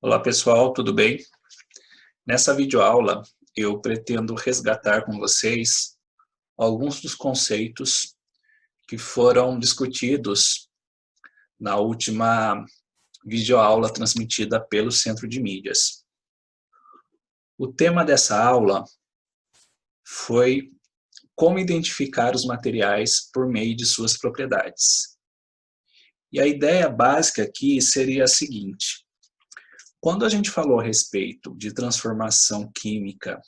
Olá pessoal, tudo bem? Nessa videoaula eu pretendo resgatar com vocês alguns dos conceitos que foram discutidos na última videoaula transmitida pelo Centro de Mídias. O tema dessa aula foi como identificar os materiais por meio de suas propriedades. E a ideia básica aqui seria a seguinte: quando a gente falou a respeito de transformação química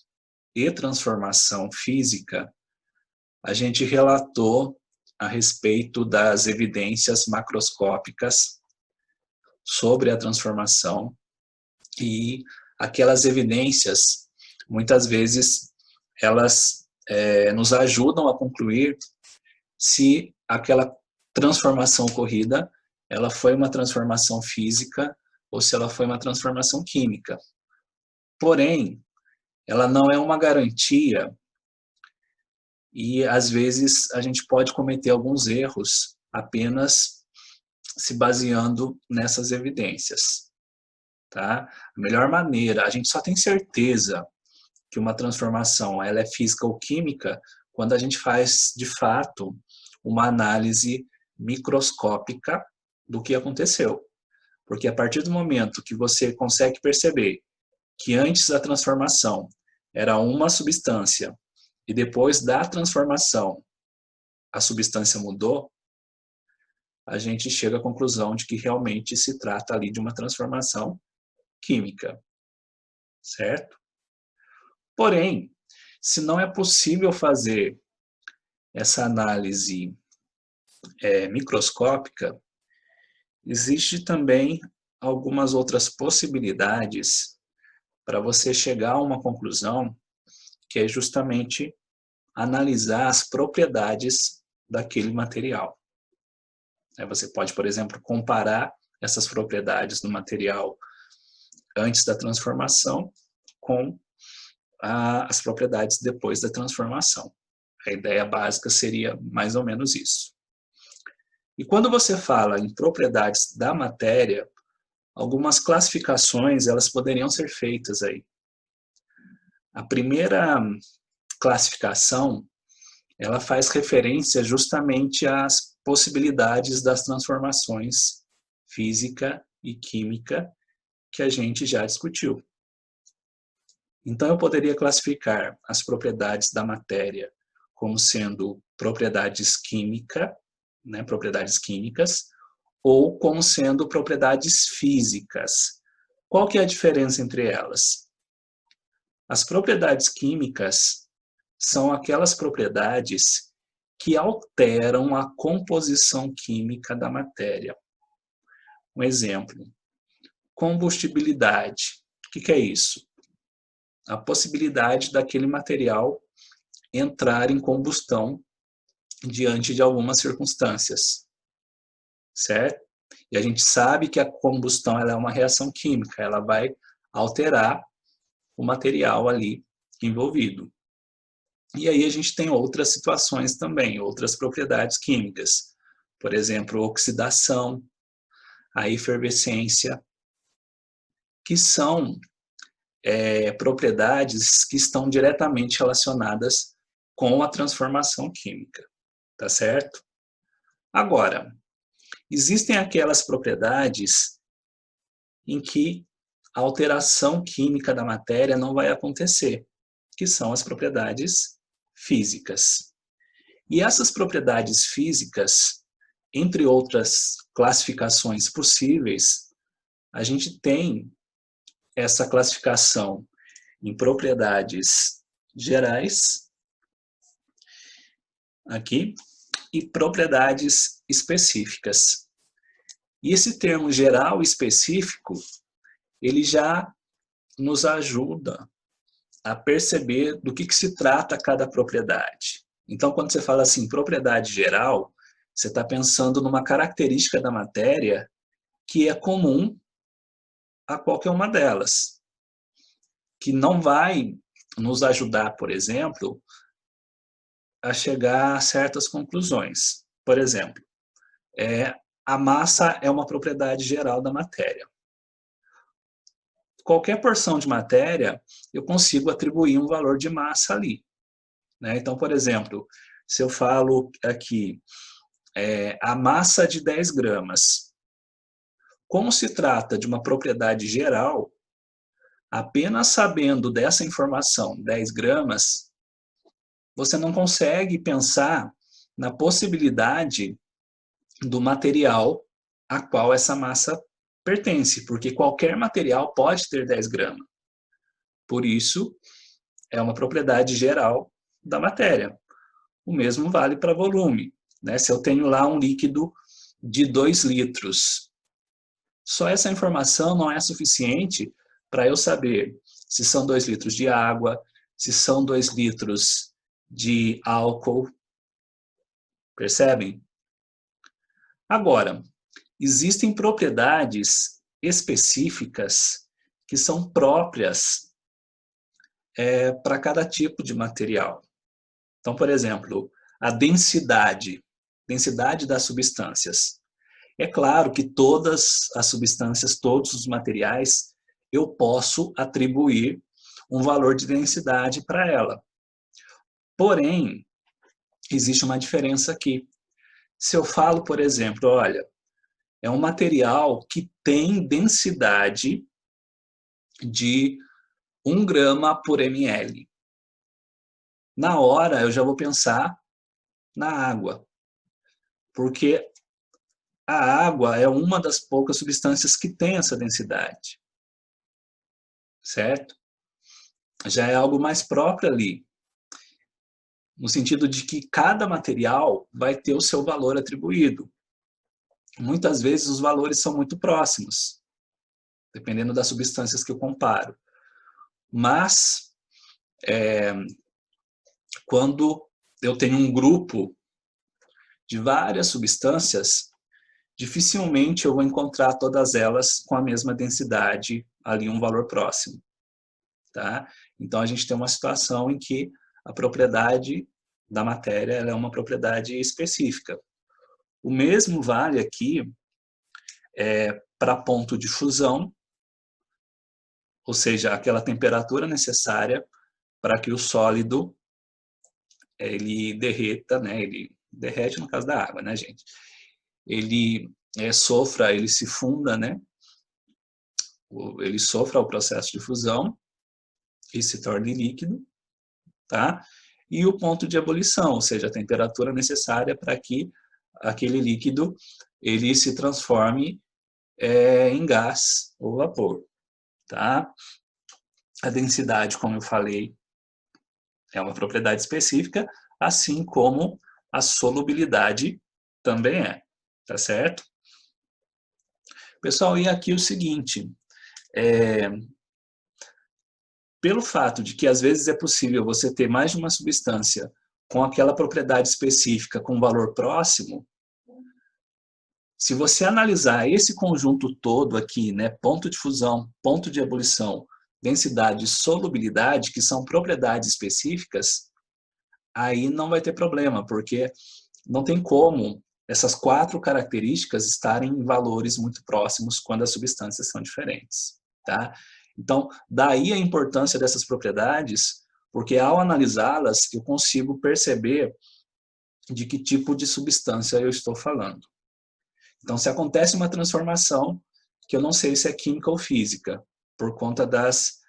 e transformação física, a gente relatou a respeito das evidências macroscópicas sobre a transformação e aquelas evidências, muitas vezes, elas nos ajudam a concluir se aquela transformação ocorrida ela foi uma transformação física ou se ela foi uma transformação química. Porém, ela não é uma garantia e, às vezes, a gente pode cometer alguns erros apenas se baseando nessas evidências. Tá? A melhor maneira, a gente só tem certeza que uma transformação ela é física ou química quando a gente faz, de fato, uma análise microscópica do que aconteceu. Porque a partir do momento que você consegue perceber que antes da transformação era uma substância e depois da transformação a substância mudou, a gente chega à conclusão de que realmente se trata ali de uma transformação química, certo? Porém, se não é possível fazer essa análise microscópica, existe também algumas outras possibilidades para você chegar a uma conclusão que é justamente analisar as propriedades daquele material. Você pode, por exemplo, comparar essas propriedades do material antes da transformação com as propriedades depois da transformação. A ideia básica seria mais ou menos isso. E quando você fala em propriedades da matéria, algumas classificações elas poderiam ser feitas aí. A primeira classificação ela faz referência justamente às possibilidades das transformações física e química que a gente já discutiu. Então, eu poderia classificar as propriedades da matéria como sendo propriedades químicas, ou como sendo propriedades físicas. Qual que é a diferença entre elas? As propriedades químicas são aquelas propriedades que alteram a composição química da matéria. Um exemplo, combustibilidade. O que é isso? A possibilidade daquele material entrar em combustão diante de algumas circunstâncias, certo? E a gente sabe que a combustão ela é uma reação química, ela vai alterar o material ali envolvido. E aí a gente tem outras situações também, outras propriedades químicas. Por exemplo, oxidação, a efervescência, que são propriedades que estão diretamente relacionadas com a transformação química, tá certo? Agora, existem aquelas propriedades em que a alteração química da matéria não vai acontecer, que são as propriedades físicas. E essas propriedades físicas, entre outras classificações possíveis, a gente tem essa classificação em propriedades gerais, aqui, e propriedades específicas. E esse termo geral e específico, ele já nos ajuda a perceber do que se trata cada propriedade. Então, quando você fala assim, propriedade geral, você está pensando numa característica da matéria que é comum a qualquer uma delas, que não vai nos ajudar, por exemplo, a chegar a certas conclusões. Por exemplo, a massa é uma propriedade geral da matéria. qualquer porção de matéria, eu consigo atribuir um valor de massa ali, né? Então, por exemplo, se eu falo aqui, a massa de 10 gramas, como se trata de uma propriedade geral, apenas sabendo dessa informação, 10 gramas, você não consegue pensar na possibilidade do material a qual essa massa pertence, porque qualquer material pode ter 10 gramas. Por isso, é uma propriedade geral da matéria. O mesmo vale para volume, né? Se eu tenho lá um líquido de 2 litros, só essa informação não é suficiente para eu saber se são 2 litros de água, se são 2 litros de álcool. Percebem? Agora, existem propriedades específicas que são próprias para cada tipo de material. Então, por exemplo, a densidade das substâncias. É claro que todas as substâncias, todos os materiais, eu posso atribuir um valor de densidade para ela. Porém, existe uma diferença aqui. Se eu falo, por exemplo, olha, é um material que tem densidade de 1 grama por ml. Na hora, eu já vou pensar na água, porque a água é uma das poucas substâncias que tem essa densidade, certo? Já é algo mais próprio ali, no sentido de que cada material vai ter o seu valor atribuído. Muitas vezes os valores são muito próximos, dependendo das substâncias que eu comparo. Mas, quando eu tenho um grupo de várias substâncias, dificilmente eu vou encontrar todas elas com a mesma densidade, ali um valor próximo. Tá? Então, a gente tem uma situação em que a propriedade da matéria ela é uma propriedade específica. O mesmo vale aqui para ponto de fusão, ou seja, aquela temperatura necessária para que o sólido ele derreta, né? Ele derrete no caso da água, né, gente? Ele sofra, ele se funda, né? Ele sofra o processo de fusão e se torne líquido, tá? E o ponto de ebulição, ou seja, a temperatura necessária para que aquele líquido ele se transforme em gás ou vapor, tá? A densidade, como eu falei, é uma propriedade específica, assim como a solubilidade também tá certo? Pessoal, e aqui o seguinte, pelo fato de que às vezes é possível você ter mais de uma substância com aquela propriedade específica com valor próximo, se você analisar esse conjunto todo aqui, né, ponto de fusão, ponto de ebulição, densidade e solubilidade, que são propriedades específicas, aí não vai ter problema, porque não tem como essas 4 características estarem em valores muito próximos quando as substâncias são diferentes, tá? Então, daí a importância dessas propriedades, porque ao analisá-las, eu consigo perceber de que tipo de substância eu estou falando. Então, se acontece uma transformação, que eu não sei se é química ou física, por conta das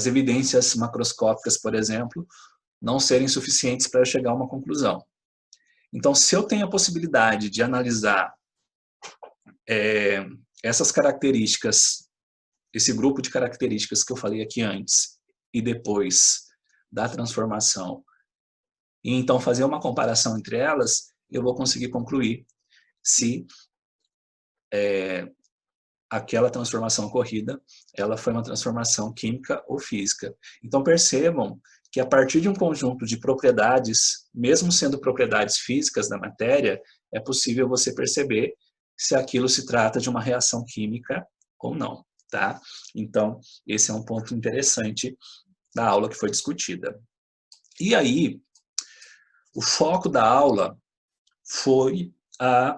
evidências macroscópicas, por exemplo, não serem suficientes para eu chegar a uma conclusão. Então, se eu tenho a possibilidade de analisar essas características, esse grupo de características que eu falei aqui antes, e depois da transformação, e então fazer uma comparação entre elas, eu vou conseguir concluir se aquela transformação ocorrida, ela foi uma transformação química ou física. Então percebam que a partir de um conjunto de propriedades, mesmo sendo propriedades físicas da matéria, é possível você perceber se aquilo se trata de uma reação química ou não, tá? Então, esse é um ponto interessante da aula que foi discutida. E aí, o foco da aula foi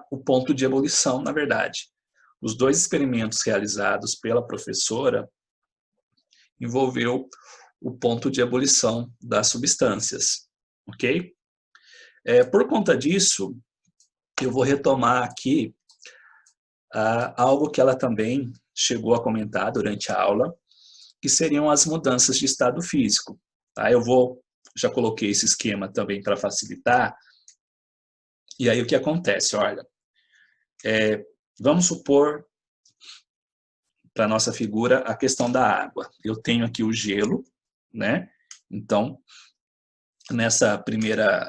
o ponto de ebulição, na verdade. os 2 experimentos realizados pela professora envolveu o ponto de ebulição das substâncias, ok? Por conta disso, eu vou retomar aqui algo que ela também chegou a comentar durante a aula, que seriam as mudanças de estado físico. Tá? Já coloquei esse esquema também para facilitar. E aí o que acontece? Olha, vamos supor, para a nossa figura, a questão da água. Eu tenho aqui o gelo, né? Então, nessa primeira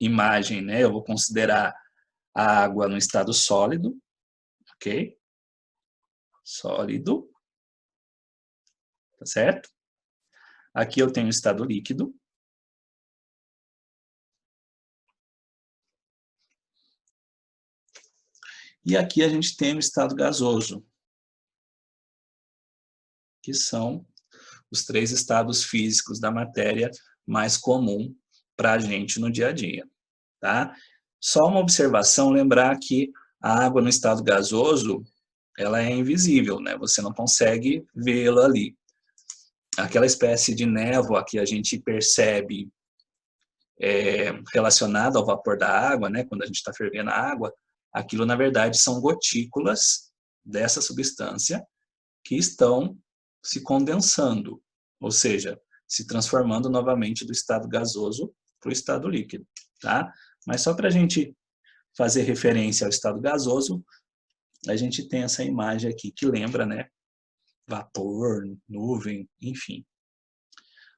imagem, né, eu vou considerar a água no estado sólido, ok? Sólido, tá certo? Aqui eu tenho o estado líquido. E aqui a gente tem o estado gasoso, que são os 3 estados físicos da matéria mais comum para a gente no dia a dia. Tá? Só uma observação, lembrar que a água no estado gasoso, ela é invisível, né? Você não consegue vê-la ali. Aquela espécie de névoa que a gente percebe relacionada ao vapor da água, né? Quando a gente está fervendo a água, aquilo, na verdade, são gotículas dessa substância que estão se condensando, ou seja, se transformando novamente do estado gasoso para o estado líquido, tá? Mas só para a gente fazer referência ao estado gasoso, a gente tem essa imagem aqui que lembra, né? Vapor, nuvem, enfim.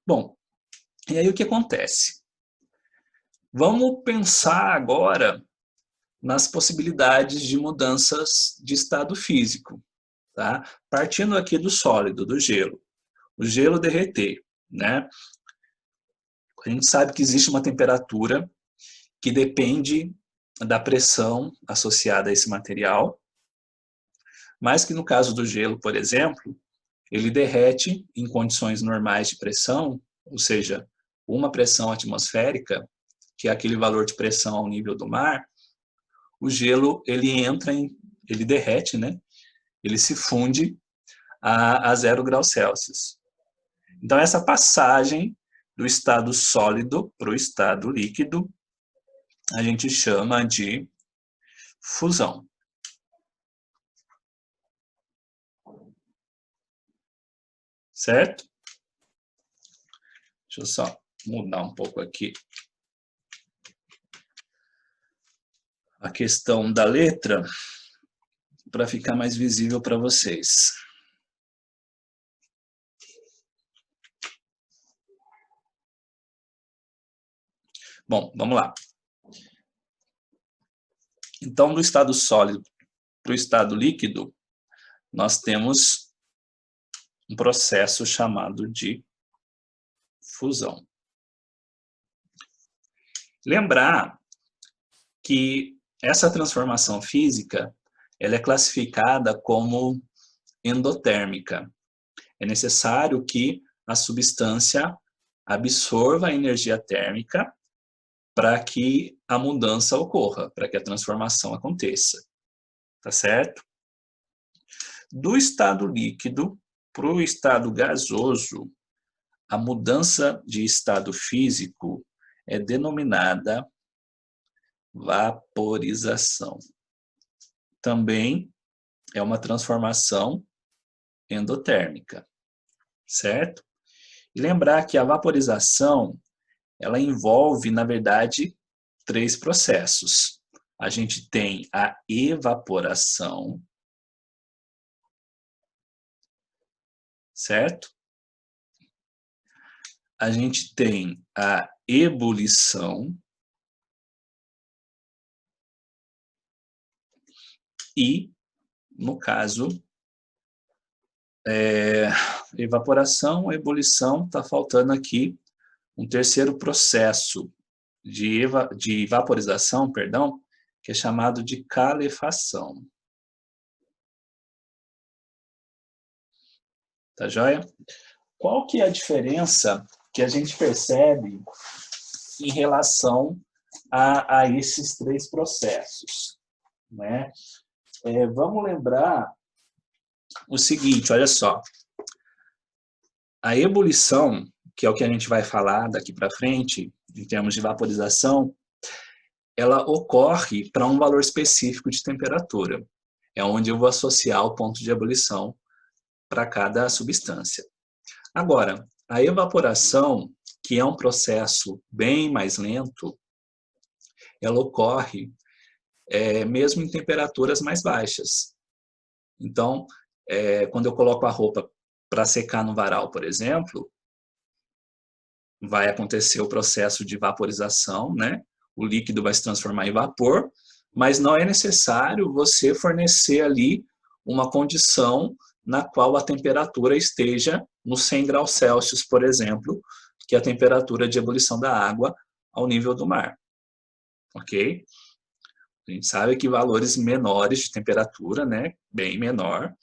Bom, e aí o que acontece? Vamos pensar agora nas possibilidades de mudanças de estado físico, tá? Partindo aqui do sólido, do gelo. O gelo derreter, né? A gente sabe que existe uma temperatura que depende da pressão associada a esse material, mas que no caso do gelo, por exemplo, ele derrete em condições normais de pressão, ou seja, uma pressão atmosférica, que é aquele valor de pressão ao nível do mar, o gelo ele derrete, né? Ele se funde a 0 graus Celsius. Então, essa passagem do estado sólido para o estado líquido, a gente chama de fusão. Certo? Deixa eu só mudar um pouco aqui a questão da letra para ficar mais visível para vocês. Bom, vamos lá. Então, do estado sólido para o estado líquido, nós temos um processo chamado de fusão. Lembrar que essa transformação física ela é classificada como endotérmica. É necessário que a substância absorva a energia térmica para que a mudança ocorra, para que a transformação aconteça. Tá certo? Do estado líquido para o estado gasoso, a mudança de estado físico é denominada vaporização. Também é uma transformação endotérmica, certo? E lembrar que a vaporização, ela envolve, na verdade, 3 processos. A gente tem a evaporação, certo? A gente tem a ebulição e, no caso, evaporação, ebulição, está faltando aqui um terceiro processo de vaporização, perdão, que é chamado de calefação. Tá joia? Qual que é a diferença que a gente percebe em relação a esses 3 processos, né? Vamos lembrar o seguinte, olha só. A ebulição, que é o que a gente vai falar daqui para frente, em termos de vaporização, ela ocorre para um valor específico de temperatura. É onde eu vou associar o ponto de ebulição para cada substância. Agora, a evaporação, que é um processo bem mais lento, ela ocorre mesmo em temperaturas mais baixas. Então, quando eu coloco a roupa para secar no varal, por exemplo, vai acontecer o processo de vaporização, né? O líquido vai se transformar em vapor, mas não é necessário você fornecer ali uma condição na qual a temperatura esteja nos 100 graus Celsius, por exemplo, que é a temperatura de ebulição da água ao nível do mar. Ok? A gente sabe que valores menores de temperatura, né, bem menor,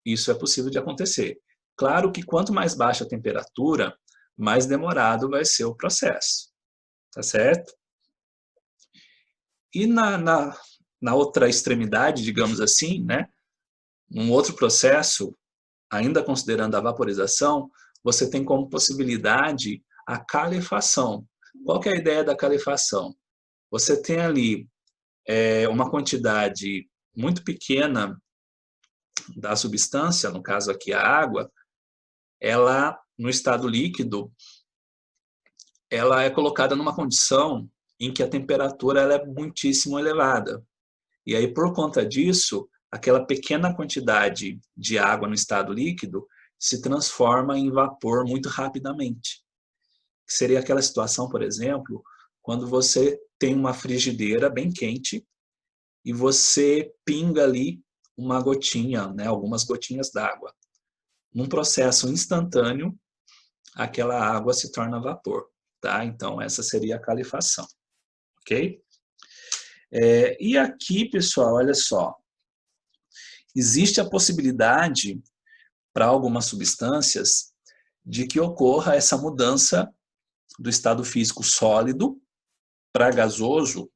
isso é possível de acontecer. Claro que quanto mais baixa a temperatura, mais demorado vai ser o processo. Tá certo? E na outra extremidade, digamos assim, né, um outro processo, ainda considerando a vaporização, você tem como possibilidade a calefação. Qual que é a ideia da calefação? Você tem ali uma quantidade muito pequena da substância, no caso aqui a água, ela, no estado líquido, ela é colocada numa condição em que a temperatura ela é muitíssimo elevada. E aí, por conta disso, aquela pequena quantidade de água no estado líquido se transforma em vapor muito rapidamente. Seria aquela situação, por exemplo, quando você tem uma frigideira bem quente e você pinga ali uma gotinha, né, algumas gotinhas d'água. Num processo instantâneo, aquela água se torna vapor. Tá? Então, essa seria a calefação. Ok? E aqui, pessoal, olha só. Existe a possibilidade, para algumas substâncias, de que ocorra essa mudança do estado físico sólido para gasoso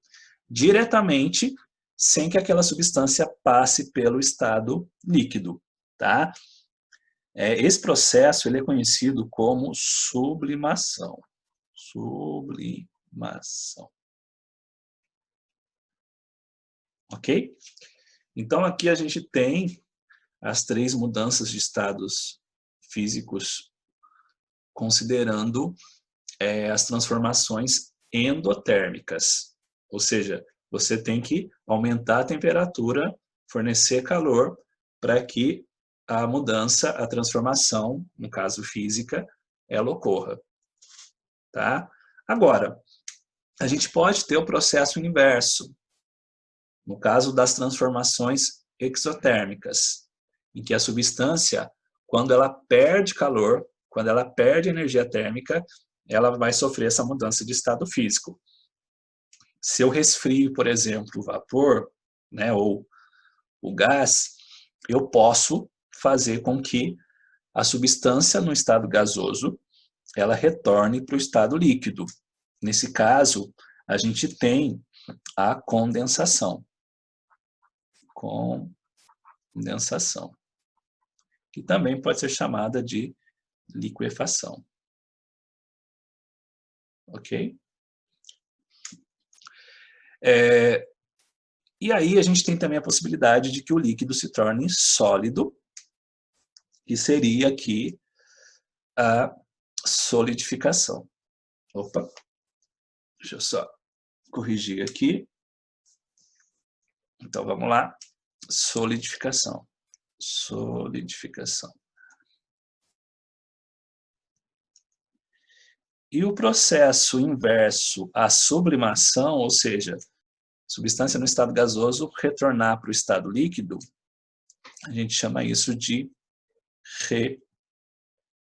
diretamente, sem que aquela substância passe pelo estado líquido. Tá? Esse processo ele é conhecido como sublimação. Sublimação. Ok? Então, aqui a gente tem as 3 mudanças de estados físicos, considerando as transformações endotérmicas. Ou seja, você tem que aumentar a temperatura, fornecer calor, para que a mudança, a transformação, no caso física, ela ocorra. Tá? Agora, a gente pode ter o processo inverso, no caso das transformações exotérmicas, em que a substância, quando ela perde calor, quando ela perde energia térmica, ela vai sofrer essa mudança de estado físico. Se eu resfrio, por exemplo, o vapor, né, ou o gás, eu posso fazer com que a substância no estado gasoso ela retorne para o estado líquido. Nesse caso, a gente tem a condensação. Condensação, que também pode ser chamada de liquefação. Ok? E aí a gente tem também a possibilidade de que o líquido se torne sólido, que seria aqui a solidificação. Opa, deixa eu só corrigir aqui. Então vamos lá. Solidificação. Solidificação. E o processo inverso à sublimação, ou seja, substância no estado gasoso retornar para o estado líquido, a gente chama isso de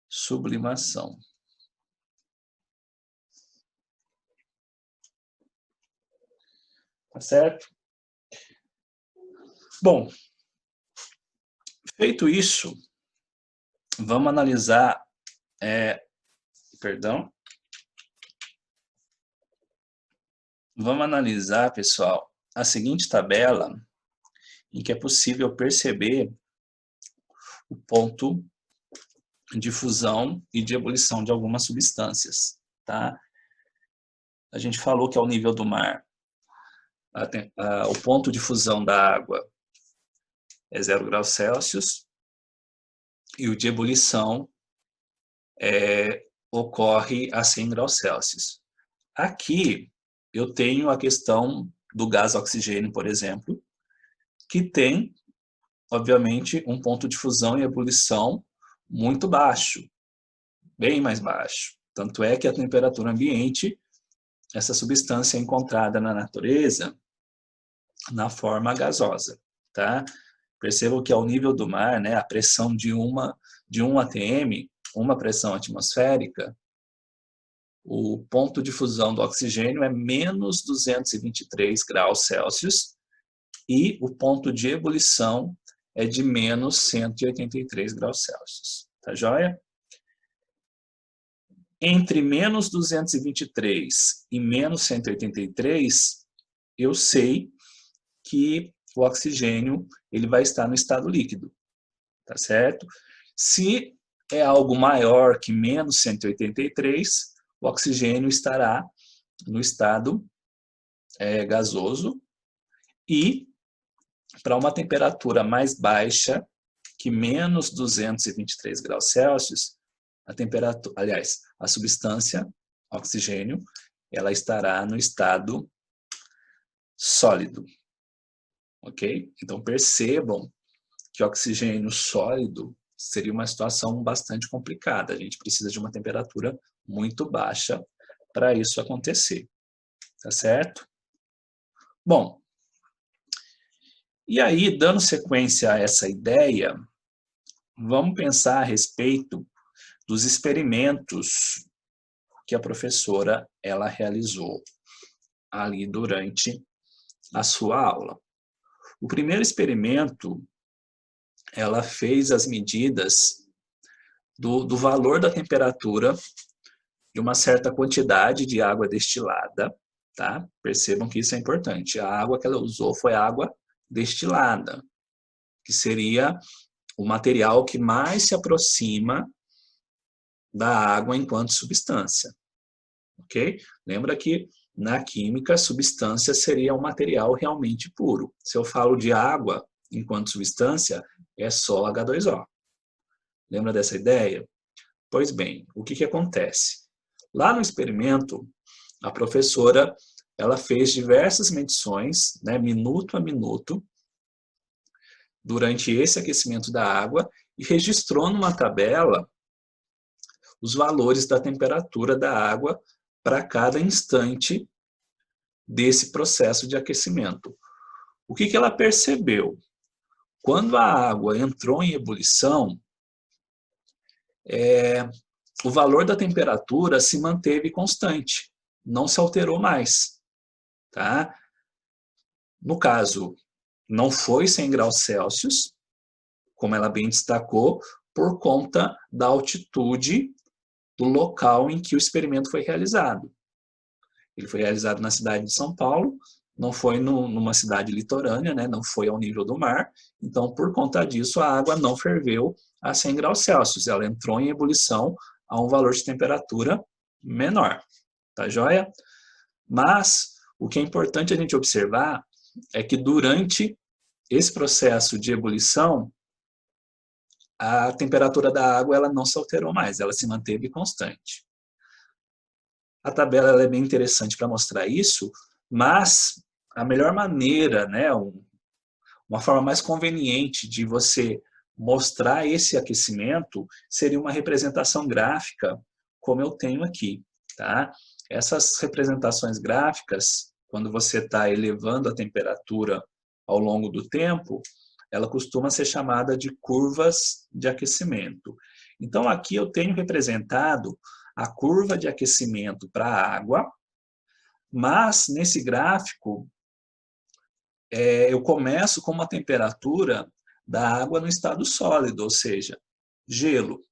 ressublimação. Tá certo? Bom, feito isso, vamos analisar, vamos analisar, pessoal, a seguinte tabela, em que é possível perceber o ponto de fusão e de ebulição de algumas substâncias, tá? A gente falou que ao nível do mar, o ponto de fusão da água é 0 graus Celsius e o de ebulição ocorre a 100 graus Celsius. Aqui eu tenho a questão do gás oxigênio, por exemplo, que tem, obviamente, um ponto de fusão e ebulição muito baixo, bem mais baixo. Tanto é que a temperatura ambiente, essa substância é encontrada na natureza na forma gasosa, tá? Percebam que ao nível do mar, né, a pressão de 1 atm, uma pressão atmosférica, o ponto de fusão do oxigênio é menos 223 graus Celsius e o ponto de ebulição é de menos 183 graus Celsius. Tá joia? Entre menos 223 e menos 183, eu sei que o oxigênio ele vai estar no estado líquido, tá certo? Se é algo maior que menos 183, o oxigênio estará no estado gasoso e para uma temperatura mais baixa que menos 223 graus Celsius, a temperatura, aliás, a substância, oxigênio, ela estará no estado sólido, ok? Então percebam que oxigênio sólido seria uma situação bastante complicada. A gente precisa de uma temperatura muito baixa para isso acontecer, tá certo? Bom, e aí, dando sequência a essa ideia, vamos pensar a respeito dos experimentos que a professora ela realizou ali durante a sua aula. O primeiro experimento, ela fez as medidas do valor da temperatura de uma certa quantidade de água destilada, tá? Percebam que isso é importante. A água que ela usou foi água destilada, que seria o material que mais se aproxima da água enquanto substância, ok? Lembra que na química, substância seria um material realmente puro. Se eu falo de água enquanto substância, é só H2O. Lembra dessa ideia? Pois bem, o que acontece? Lá no experimento, a professora ela fez diversas medições, né, minuto a minuto, durante esse aquecimento da água e registrou numa tabela os valores da temperatura da água para cada instante desse processo de aquecimento. O que ela percebeu? Quando a água entrou em ebulição, o valor da temperatura se manteve constante, não se alterou mais. Tá? No caso, não foi 100 graus Celsius, como ela bem destacou, por conta da altitude do local em que o experimento foi realizado. Ele foi realizado na cidade de São Paulo, não foi numa cidade litorânea, né? Não foi ao nível do mar, então por conta disso a água não ferveu a 100 graus Celsius, ela entrou em ebulição a um valor de temperatura menor, tá joia? Mas o que é importante a gente observar é que durante esse processo de ebulição, a temperatura da água ela não se alterou mais, ela se manteve constante. A tabela ela é bem interessante para mostrar isso, mas a melhor maneira, né, uma forma mais conveniente de você mostrar esse aquecimento seria uma representação gráfica, como eu tenho aqui. Tá? Essas representações gráficas, quando você está elevando a temperatura ao longo do tempo, ela costuma ser chamada de curvas de aquecimento. Então, aqui eu tenho representado a curva de aquecimento para a água, mas nesse gráfico eu começo com uma temperatura da água no estado sólido, ou seja, gelo.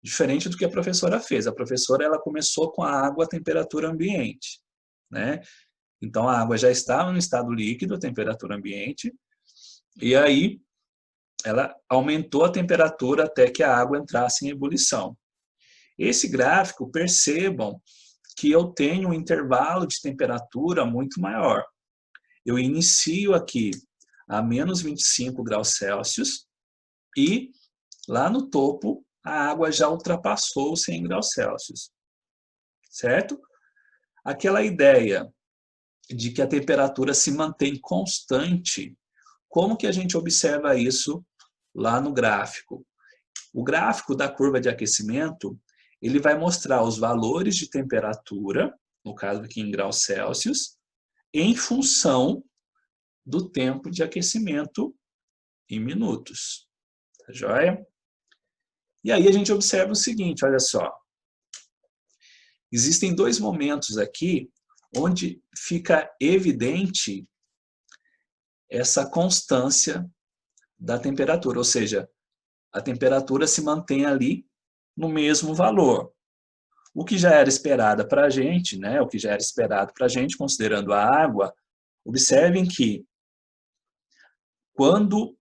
Diferente do que a professora fez. A professora ela começou com a água à temperatura ambiente, né? Então a água já estava no estado líquido, a temperatura ambiente, E aí, ela aumentou a temperatura até que a água entrasse em ebulição. Esse gráfico, percebam que eu tenho um intervalo de temperatura muito maior. Eu inicio aqui a menos 25 graus Celsius e lá no topo a água já ultrapassou os 100 graus Celsius, certo? Aquela ideia de que a temperatura se mantém constante, como que a gente observa isso lá no gráfico? O gráfico da curva de aquecimento, ele vai mostrar os valores de temperatura, no caso aqui em graus Celsius, em função do tempo de aquecimento em minutos. Tá joia? E aí a gente observa o seguinte, olha só. Existem dois momentos aqui onde fica evidente essa constância da temperatura, ou seja, a temperatura se mantém ali no mesmo valor. O que já era esperado para a gente, né? O que já era esperado para a gente, considerando a água, observem que quando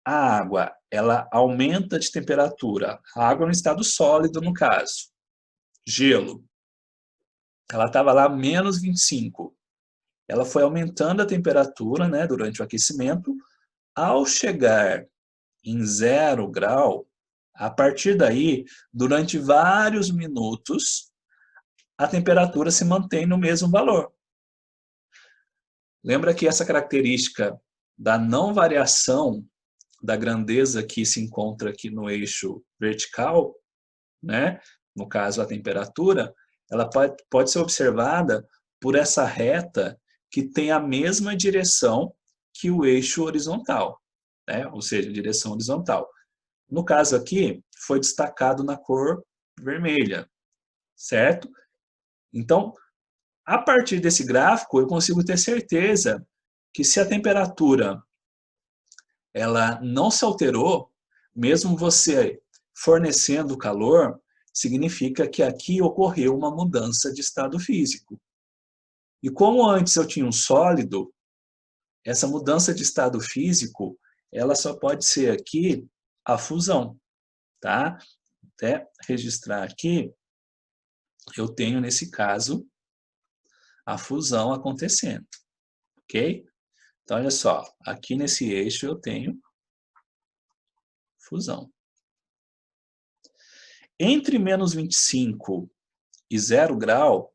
a água ela aumenta de temperatura, a água no estado sólido, no caso, gelo, ela estava lá menos 25. Ela foi aumentando a temperatura, né, durante o aquecimento. Ao chegar em 0 grau, a partir daí, durante vários minutos, a temperatura se mantém no mesmo valor. Lembra que essa característica da não variação da grandeza que se encontra aqui no eixo vertical, né, no caso a temperatura, ela pode ser observada por essa reta que tem a mesma direção que o eixo horizontal, né, ou seja, direção horizontal. No caso aqui, foi destacado na cor vermelha, certo? Então, a partir desse gráfico, eu consigo ter certeza que se a temperatura ela não se alterou, mesmo você fornecendo calor, significa que aqui ocorreu uma mudança de estado físico. E como antes eu tinha um sólido, essa mudança de estado físico, ela só pode ser aqui a fusão, tá? Até registrar aqui, eu tenho nesse caso a fusão acontecendo, ok? Então, olha só, aqui nesse eixo eu tenho fusão. Entre menos 25 e 0 grau,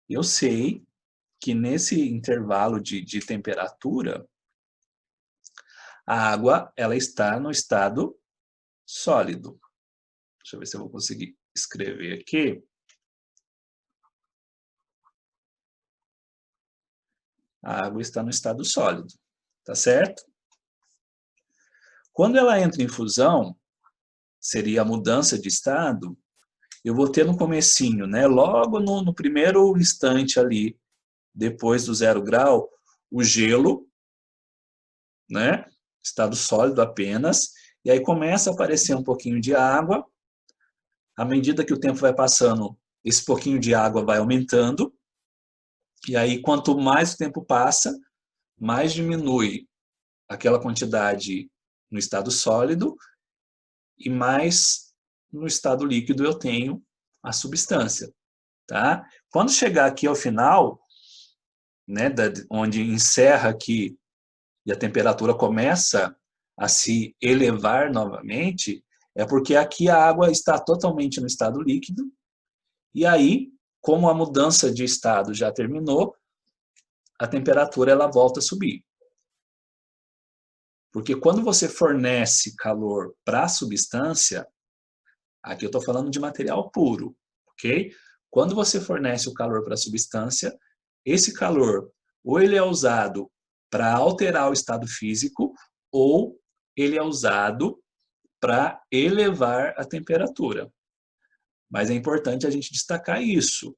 eu sei que nesse intervalo de temperatura, a água ela está no estado sólido. Deixa eu ver se eu vou conseguir escrever aqui. A água está no estado sólido, tá certo? Quando ela entra em fusão, seria a mudança de estado, eu vou ter no comecinho, né, logo no primeiro instante ali, depois do 0 grau, o gelo, né, estado sólido apenas, e aí começa a aparecer um pouquinho de água. À medida que o tempo vai passando, esse pouquinho de água vai aumentando, e aí quanto mais o tempo passa, mais diminui aquela quantidade no estado sólido e mais no estado líquido eu tenho a substância, tá? Quando chegar aqui ao final, né, onde encerra aqui e a temperatura começa a se elevar novamente, é porque aqui a água está totalmente no estado líquido, e aí, como a mudança de estado já terminou, a temperatura ela volta a subir. Porque quando você fornece calor para a substância, aqui eu estou falando de material puro, ok? Quando você fornece o calor para a substância, esse calor ou ele é usado para alterar o estado físico ou ele é usado para elevar a temperatura. Mas é importante a gente destacar isso.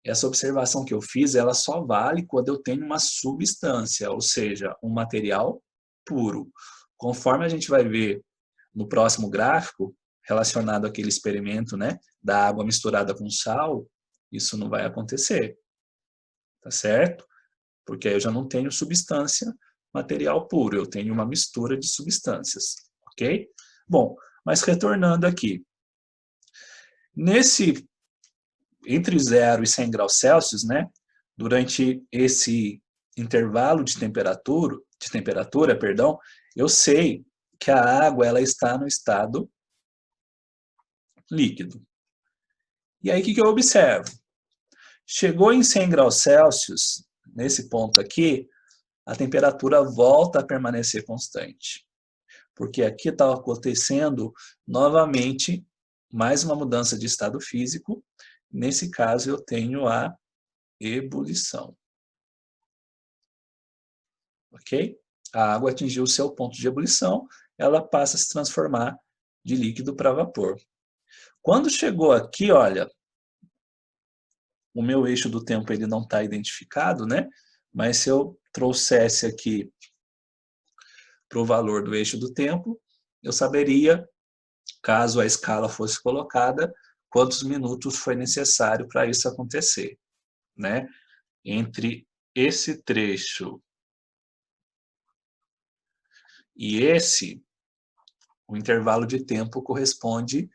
Essa observação que eu fiz, ela só vale quando eu tenho uma substância, ou seja, um material puro. Conforme a gente vai ver no próximo gráfico, relacionado àquele experimento, né, da água misturada com sal, isso não vai acontecer, tá certo? Porque aí eu já não tenho substância material puro, eu tenho uma mistura de substâncias, ok? Bom, mas retornando aqui, entre 0 e 100 graus Celsius, né, durante esse intervalo de temperatura, perdão, eu sei que a água ela está no estado líquido. E aí o que eu observo? Chegou em 100 graus Celsius, nesse ponto aqui, a temperatura volta a permanecer constante. Porque aqui está acontecendo novamente mais uma mudança de estado físico. Nesse caso, eu tenho a ebulição. Ok? A água atingiu o seu ponto de ebulição, ela passa a se transformar de líquido para vapor. Quando chegou aqui, olha, o meu eixo do tempo ele não está identificado, né? Mas se eu trouxesse aqui para o valor do eixo do tempo, eu saberia, caso a escala fosse colocada, quantos minutos foi necessário para isso acontecer, né? Entre esse trecho e esse, o intervalo de tempo corresponde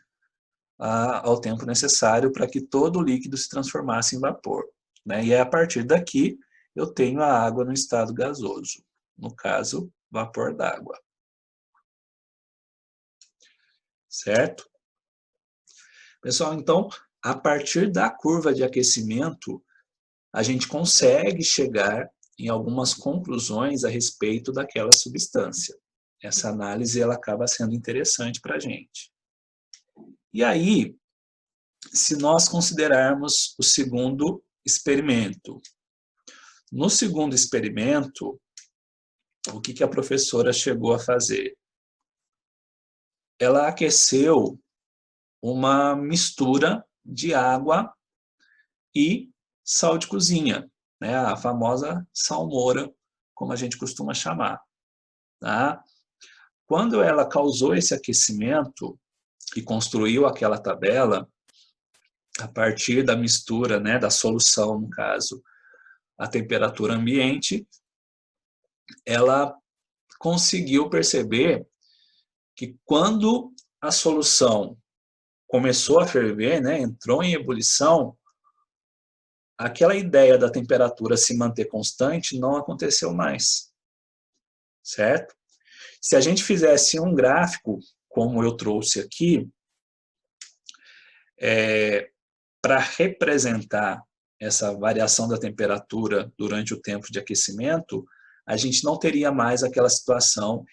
ao tempo necessário para que todo o líquido se transformasse em vapor, né? E a partir daqui eu tenho a água no estado gasoso, no caso, vapor d'água. Certo? Pessoal, então, a partir da curva de aquecimento, a gente consegue chegar em algumas conclusões a respeito daquela substância. Essa análise ela acaba sendo interessante para a gente. E aí, se nós considerarmos o segundo experimento. No segundo experimento, o que a professora chegou a fazer? Ela aqueceu uma mistura de água e sal de cozinha, né? A famosa salmoura, como a gente costuma chamar. Tá? Quando ela causou esse aquecimento e construiu aquela tabela, a partir da mistura, né, da solução, no caso, a temperatura ambiente, ela conseguiu perceber que quando a solução começou a ferver, né, entrou em ebulição, aquela ideia da temperatura se manter constante não aconteceu mais, certo? Se a gente fizesse um gráfico, como eu trouxe aqui, para representar essa variação da temperatura durante o tempo de aquecimento, a gente não teria mais aquela situação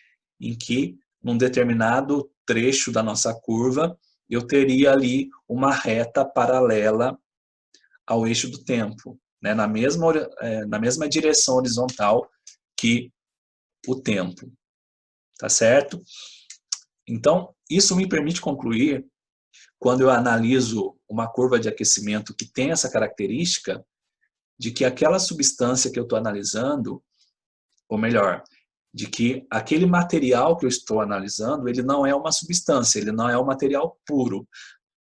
em que, num determinado trecho da nossa curva, eu teria ali uma reta paralela ao eixo do tempo, né? na mesma direção horizontal que o tempo. Tá certo? Então, isso me permite concluir, quando eu analiso uma curva de aquecimento que tem essa característica, de que aquela substância que eu estou analisando, ou melhor, de que aquele material que eu estou analisando, ele não é uma substância, ele não é um material puro,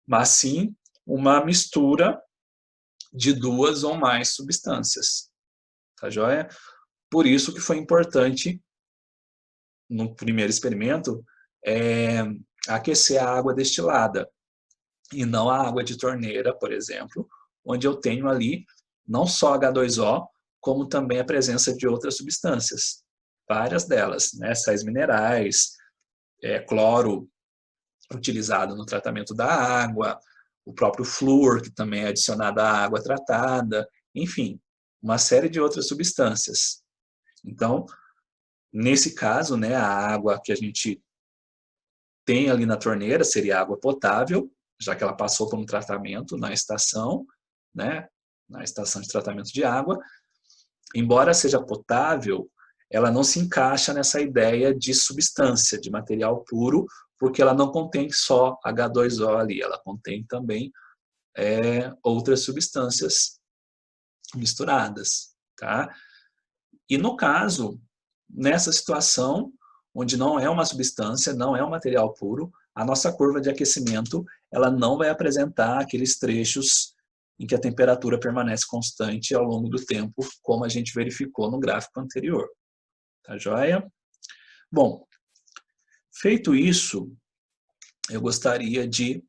mas sim uma mistura de duas ou mais substâncias. Tá joia? Por isso que foi importante, no primeiro experimento, aquecer a água destilada, e não a água de torneira, por exemplo, onde eu tenho ali não só H2O, como também a presença de outras substâncias, várias delas, né? Sais minerais, cloro utilizado no tratamento da água, o próprio flúor, que também é adicionado à água tratada, enfim, uma série de outras substâncias. Então, nesse caso, né, a água que a gente tem ali na torneira seria água potável, já que ela passou por um tratamento na estação, né, na estação de tratamento de água. Embora seja potável, ela não se encaixa nessa ideia de substância, de material puro, porque ela não contém só H2O ali, ela contém também outras substâncias misturadas. Tá? E no caso, nessa situação, onde não é uma substância, não é um material puro, a nossa curva de aquecimento ela não vai apresentar aqueles trechos em que a temperatura permanece constante ao longo do tempo, como a gente verificou no gráfico anterior. Tá joia? Bom, feito isso, eu gostaria de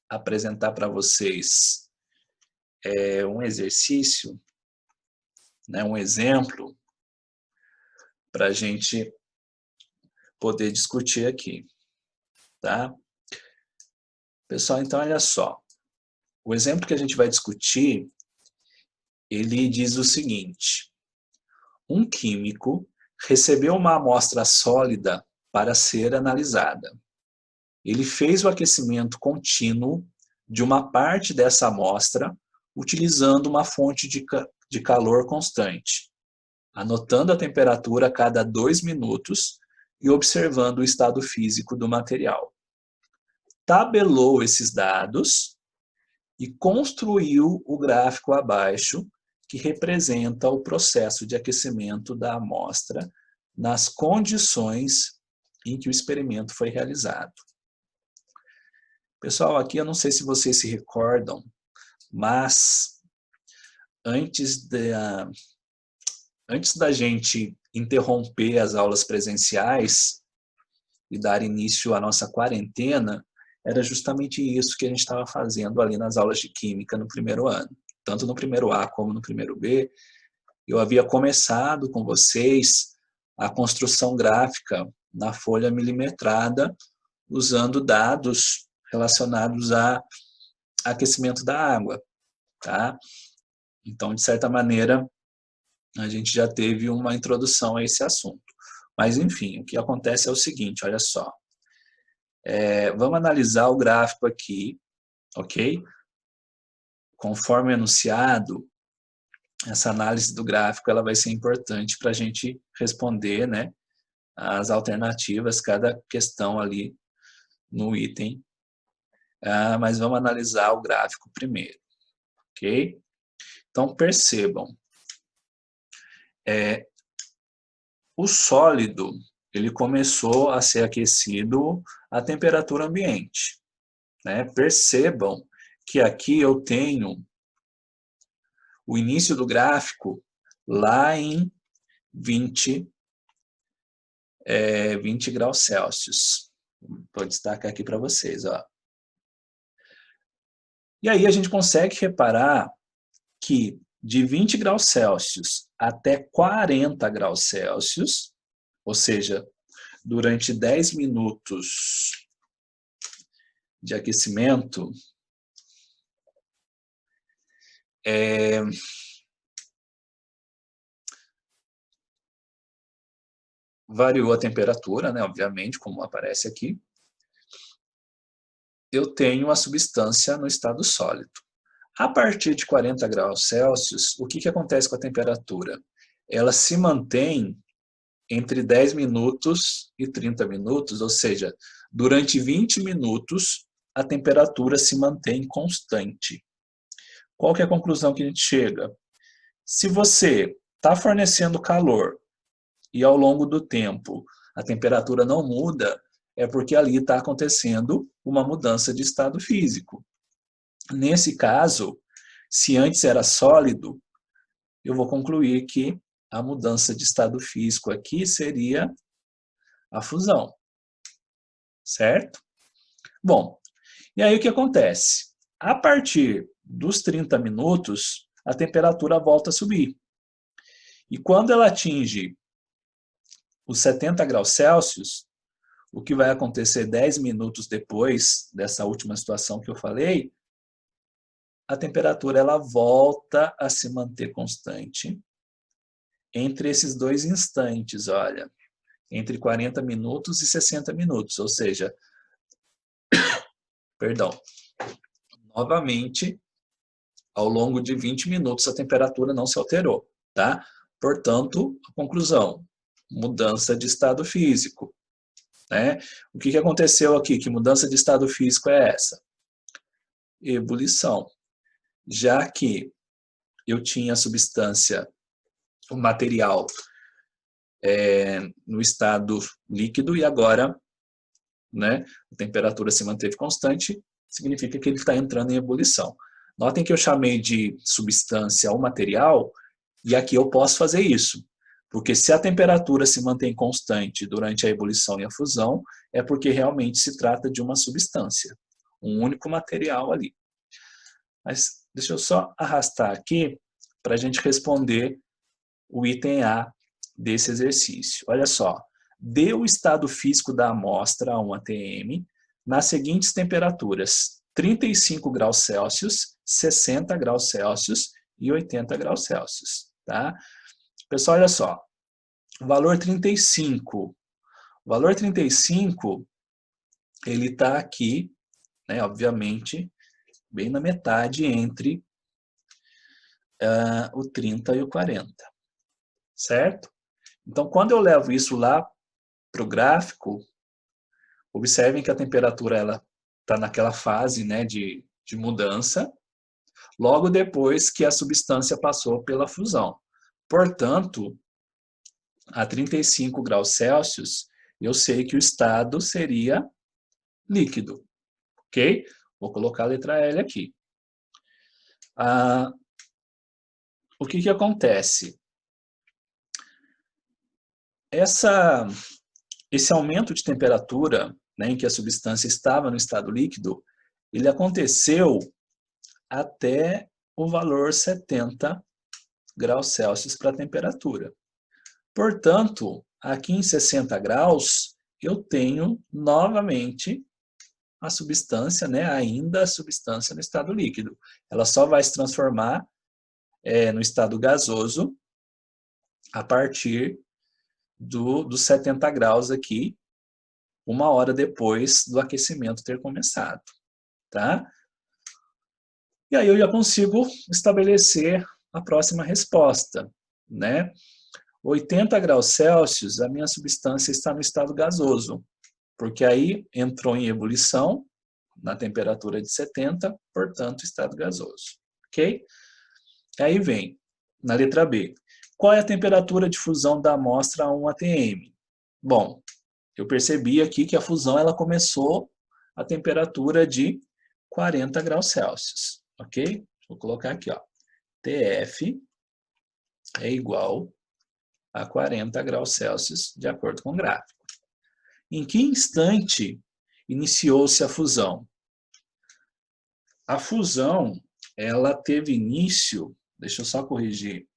apresentar para vocês um exercício, né, um exemplo, para a gente poder discutir aqui, tá? Pessoal, então olha só. O exemplo que a gente vai discutir, ele diz o seguinte: um químico recebeu uma amostra sólida para ser analisada. Ele fez o aquecimento contínuo de uma parte dessa amostra utilizando uma fonte de calor constante, anotando a temperatura a cada 2 minutos e observando o estado físico do material. Tabelou esses dados e construiu o gráfico abaixo, que representa o processo de aquecimento da amostra nas condições em que o experimento foi realizado. Pessoal, aqui eu não sei se vocês se recordam, mas antes da gente interromper as aulas presenciais e dar início à nossa quarentena, era justamente isso que a gente estava fazendo ali nas aulas de Química no primeiro ano. Tanto no primeiro A como no primeiro B, eu havia começado com vocês a construção gráfica na folha milimetrada, usando dados relacionados a aquecimento da água, tá? Então, de certa maneira, a gente já teve uma introdução a esse assunto. Mas, enfim, o que acontece é o seguinte, olha só. Vamos analisar o gráfico aqui, ok? Conforme enunciado, essa análise do gráfico ela vai ser importante para a gente responder, né, as alternativas, cada questão ali no item. Mas vamos analisar o gráfico primeiro, ok? Então, percebam, o sólido ele começou a ser aquecido à temperatura ambiente, né? Percebam que aqui eu tenho o início do gráfico lá em 20 graus Celsius. Vou destacar aqui para vocês, ó. E aí a gente consegue reparar que de 20 graus Celsius até 40 graus Celsius, ou seja, durante 10 minutos de aquecimento, variou a temperatura, né, obviamente, como aparece aqui. Eu tenho a substância no estado sólido. A partir de 40 graus Celsius, o que acontece com a temperatura? Ela se mantém entre 10 minutos e 30 minutos, ou seja, durante 20 minutos, a temperatura se mantém constante. Qual que é a conclusão que a gente chega? Se você está fornecendo calor e ao longo do tempo a temperatura não muda, é porque ali está acontecendo uma mudança de estado físico. Nesse caso, se antes era sólido, eu vou concluir que a mudança de estado físico aqui seria a fusão. Certo? Bom, e aí o que acontece? A partir dos 30 minutos, a temperatura volta a subir. E quando ela atinge os 70 graus Celsius, o que vai acontecer 10 minutos depois dessa última situação que eu falei, a temperatura ela volta a se manter constante entre esses dois instantes, olha, entre 40 minutos e 60 minutos, ou seja, perdão, novamente, ao longo de 20 minutos a temperatura não se alterou, tá? Portanto, a conclusão, mudança de estado físico, né? O que aconteceu aqui? Que mudança de estado físico é essa? Ebulição. Já que eu tinha a substância, o material no estado líquido e agora, né, a temperatura se manteve constante, significa que ele está entrando em ebulição. Notem que eu chamei de substância o material e aqui eu posso fazer isso, Porque se a temperatura se mantém constante durante a ebulição e a fusão, é porque realmente se trata de uma substância, um único material ali. Mas deixa eu só arrastar aqui para a gente responder o item A desse exercício. Olha só, dê o estado físico da amostra a 1 atm nas seguintes temperaturas: 35 graus Celsius, 60 graus Celsius e 80 graus Celsius. Tá? Pessoal, olha só, o valor 35, ele está aqui, né, obviamente, bem na metade entre o 30 e o 40, certo? Então, quando eu levo isso lá para o gráfico, observem que a temperatura está naquela fase, né, de mudança, logo depois que a substância passou pela fusão. Portanto, a 35 graus Celsius, eu sei que o estado seria líquido, ok? Vou colocar a letra L aqui. O que acontece? Esse aumento de temperatura, né, em que a substância estava no estado líquido, ele aconteceu até o valor 70 graus Celsius para a temperatura. Portanto, aqui em 60 graus, eu tenho novamente a substância, né, ainda a substância no estado líquido. Ela só vai se transformar no estado gasoso a partir dos 70 graus aqui, 1 hora depois do aquecimento ter começado. Tá? E aí eu já consigo estabelecer a próxima resposta. Né? 80 graus Celsius, a minha substância está no estado gasoso, porque aí entrou em ebulição na temperatura de 70, portanto, estado gasoso. Ok? Aí vem, na letra B, qual é a temperatura de fusão da amostra a 1 atm? Bom, eu percebi aqui que a fusão ela começou a temperatura de 40 graus Celsius, ok? Vou colocar aqui, ó, TF é igual a 40 graus Celsius, de acordo com o gráfico. Em que instante iniciou-se a fusão? A fusão, ela teve início, deixa eu só corrigir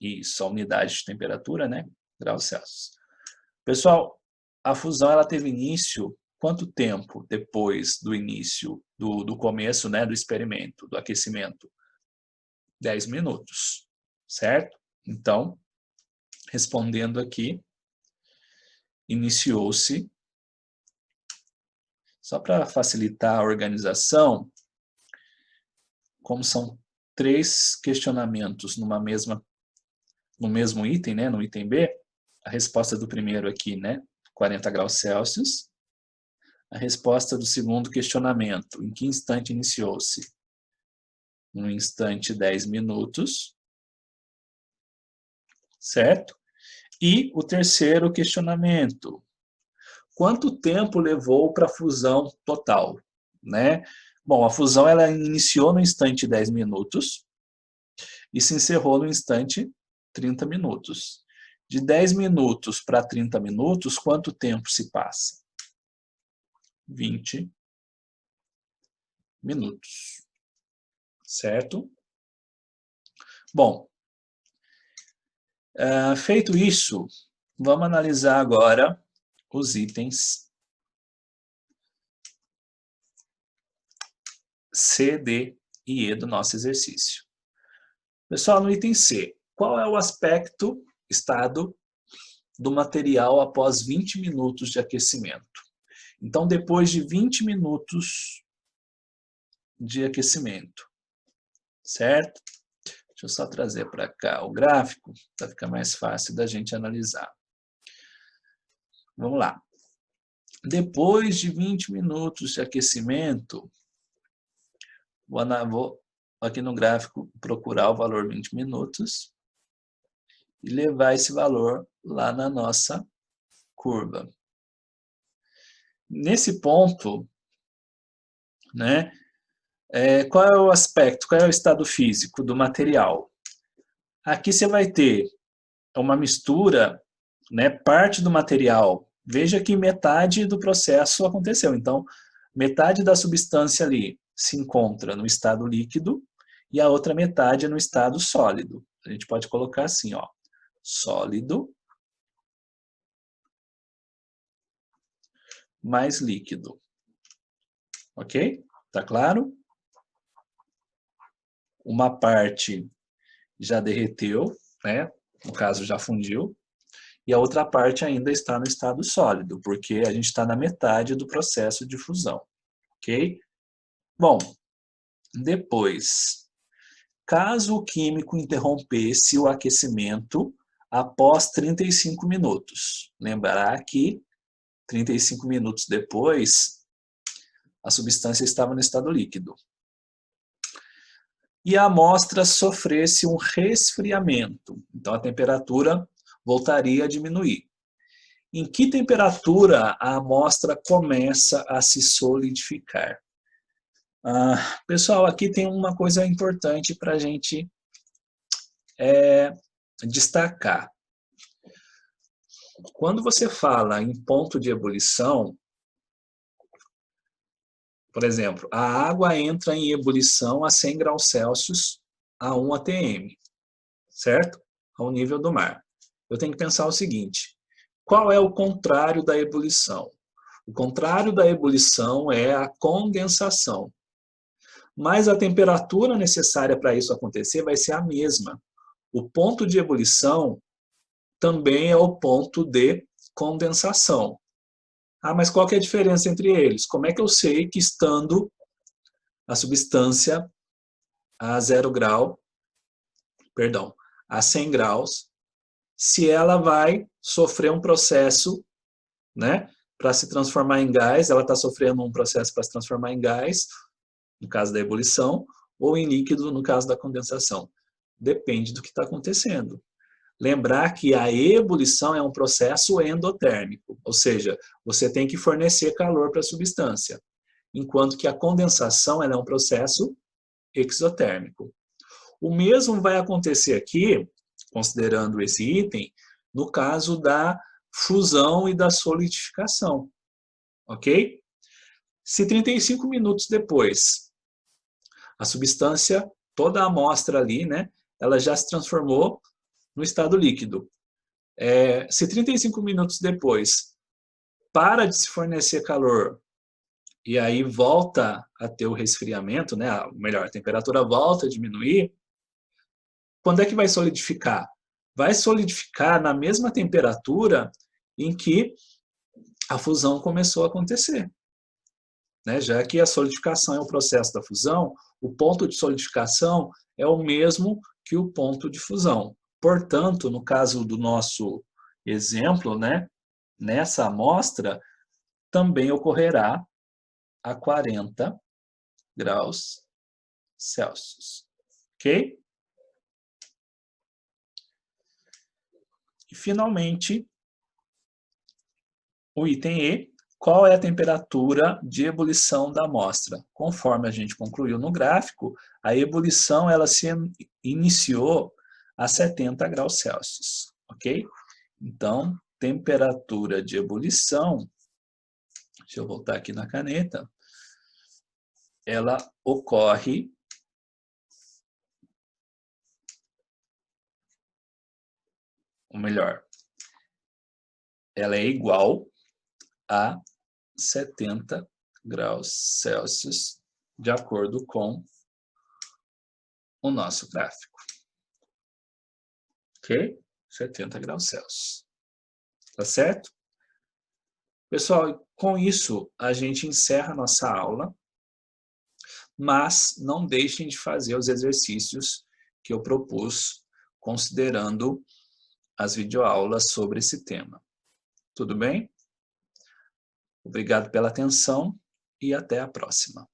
isso, a unidade de temperatura, né? Graus Celsius. Pessoal, a fusão ela teve início quanto tempo depois do início, do começo, né, do experimento, do aquecimento? 10 minutos, certo? Então, respondendo aqui, iniciou-se, só para facilitar a organização, como são 3 questionamentos no mesmo item, né, no item B, a resposta do primeiro aqui, né, 40 graus Celsius, a resposta do segundo questionamento, em que instante iniciou-se? No instante 10 minutos, certo? E o terceiro questionamento, quanto tempo levou para a fusão total? Né? Bom, a fusão ela iniciou no instante 10 minutos e se encerrou no instante 30 minutos. De 10 minutos para 30 minutos, quanto tempo se passa? 20 minutos. Certo? Bom, feito isso, vamos analisar agora os itens C, D e E do nosso exercício. Pessoal, no item C, qual é o aspecto, estado, do material após 20 minutos de aquecimento? Então, depois de 20 minutos de aquecimento, certo? Deixa eu só trazer para cá o gráfico, para ficar mais fácil da gente analisar. Vamos lá. Depois de 20 minutos de aquecimento, vou aqui no gráfico procurar o valor 20 minutos e levar esse valor lá na nossa curva. Nesse ponto, né, qual é o aspecto, qual é o estado físico do material? Aqui você vai ter uma mistura, né, parte do material. Veja que metade do processo aconteceu. Então, metade da substância ali se encontra no estado líquido e a outra metade é no estado sólido. A gente pode colocar assim, ó, sólido mais líquido. Ok? Tá claro? Uma parte já derreteu, né? No caso, já fundiu. E a outra parte ainda está no estado sólido, porque a gente está na metade do processo de fusão. Ok? Bom, depois, caso o químico interrompesse o aquecimento após 35 minutos. Lembrar que 35 minutos depois, a substância estava no estado líquido. E a amostra sofresse um resfriamento. Então, a temperatura voltaria a diminuir. Em que temperatura a amostra começa a se solidificar? Pessoal, aqui tem uma coisa importante para a gente destacar. Quando você fala em ponto de ebulição, por exemplo, a água entra em ebulição a 100 graus Celsius a 1 atm, certo? Ao nível do mar. Eu tenho que pensar o seguinte, qual é o contrário da ebulição? O contrário da ebulição é a condensação. Mas a temperatura necessária para isso acontecer vai ser a mesma. O ponto de ebulição também é o ponto de condensação. Mas qual que é a diferença entre eles? Como é que eu sei que estando a substância a 0 grau, perdão, a 100 graus, se ela vai sofrer um processo, né, para se transformar em gás, ela está sofrendo um processo para se transformar em gás, no caso da ebulição, ou em líquido, no caso da condensação. Depende do que está acontecendo. Lembrar que a ebulição é um processo endotérmico, ou seja, você tem que fornecer calor para a substância, enquanto que a condensação ela é um processo exotérmico. O mesmo vai acontecer aqui, considerando esse item, no caso da fusão e da solidificação, ok? Se 35 minutos depois, a substância, toda a amostra ali, né, ela já se transformou no estado líquido. Se 35 minutos depois para de se fornecer calor e aí volta a ter o resfriamento, né, melhor, a temperatura volta a diminuir, quando é que vai solidificar? Vai solidificar na mesma temperatura em que a fusão começou a acontecer. Né? Já que a solidificação é o processo da fusão, o ponto de solidificação é o mesmo que o ponto de fusão. Portanto, no caso do nosso exemplo, né, nessa amostra, também ocorrerá a 40 graus Celsius. Ok? E, finalmente, o item E, qual é a temperatura de ebulição da amostra? Conforme a gente concluiu no gráfico, a ebulição ela se iniciou a 70 graus Celsius, ok? Então, temperatura de ebulição, deixa eu voltar aqui na caneta, ela ocorre ou melhor, ela é igual a 70 graus Celsius, de acordo com o nosso gráfico. Ok? 70 graus Celsius. Tá certo? Pessoal, com isso a gente encerra a nossa aula, mas não deixem de fazer os exercícios que eu propus, considerando as videoaulas sobre esse tema. Tudo bem? Obrigado pela atenção e até a próxima.